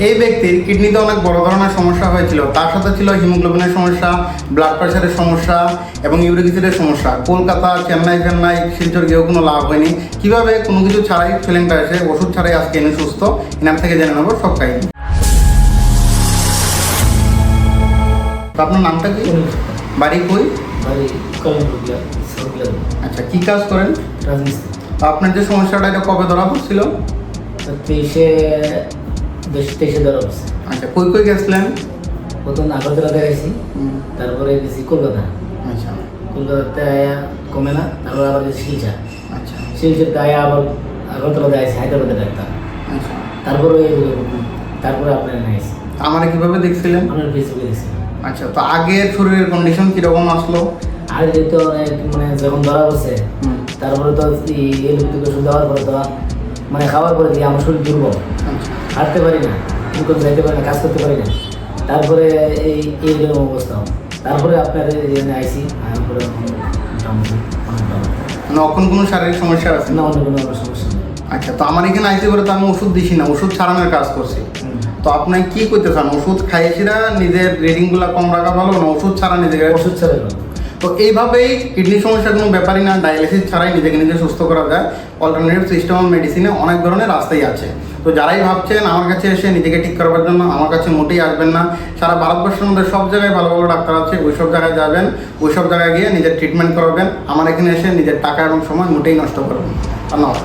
এই ব্যক্তির কিডনিতে অনেক বড় ধরনের সমস্যা হয়েছিল, তার সাথে ছিল হিমোগ্লোবিনের সমস্যা, ব্লাড প্রেশারের সমস্যা এবং ইউরিক অ্যাসিডের সমস্যা। কলকাতা, চেন্নাই শিলচর গিয়েও কোনো লাভ হয়নি। কিভাবে কোনো কিছু ছাড়াই ফিলিংটা এসে ওষুধ ছাড়াই আজকে এনে সুস্থ, এনার থেকে জেনে নেবো সব কাহিনী। তো আপনার নামটা কি? বাড়ি কই? আচ্ছা, কি কাজ করেন? তো আপনার যে সমস্যাটা এটা কবে ধরা পড়ছিল? 23 ধরা পড়ছে। আচ্ছা, কই কই গেছিলেন? প্রথম আগরতলা দেখাইছি, তারপরে গেছি কলকাতা। আচ্ছা কলকাতাতে আয়া কমে না, তারপর আবার গেছি শিলচর। আচ্ছা শিলচরতে আয়া আবার আগরতলা দেখাইছি, হায়দ্রাবাদে ডাক্তার। আচ্ছা, তারপরে তারপরে আপনার নাইছি, আমার কিভাবে দেখছিলেন? আপনার ফেসবুকে দেখছি। আচ্ছা, তো আগের শরীরের কন্ডিশন কিরকম আসলো? আর যেহেতু মানে যখন ধরা পড়ছে, তারপরে তো এলোপ্যাথিক ওষুধ দেওয়ার পরে তো মানে খাওয়ার পরে দিয়ে আমার শরীর দুর্বল, আচ্ছা হাঁটতে পারি না, কোথাও যাইতে পারি না, কাজ করতে পারি না। তারপরে এইরকম অবস্থা। তারপরে আপনার এখানে আইসি, আয়ার পরে মোটামুটি অনেক ভালো। মানে এখন কোনো শারীরিক সমস্যা আছে না, না? অন্য কোনো সমস্যা নেই। আচ্ছা, তো আমার এখানে আইসি করে তো আমি ওষুধ দিছি না, ওষুধ ছাড়ানোর কাজ করছি। তো আপনি কি করতে চান? ওষুধ খাইয়েছি না নিজের রিডিংগুলো কম রাখা ভালো, না ওষুধ ছাড়া নিজেকে? ওষুধ ছাড়া ভালো। তো এইভাবেই কিডনি সমস্যা কোনো ব্যাপারই না, ডায়ালিসিস ছাড়াই নিজেকে নিজে সুস্থ করা যায়। অল্টারনেটিভ সিস্টেম অফ মেডিসিনে অনেক ধরনের রাস্তাই আছে। তো যারাই ভাবছেন আমার কাছে এসে নিজেকে ঠিক করবার জন্য, আমার কাছে মোটেই আসবেন না। সারা ভারতবর্ষের মধ্যে সব জায়গায় ভালো ভালো ডাক্তার আছে, ওই সব জায়গায় যাবেন, ওই সব জায়গায় গিয়ে নিজের ট্রিটমেন্ট করাবেন। আমার এখানে এসে নিজের টাকা এবং সময় মোটেই নষ্ট করবেন। ধন্যবাদ।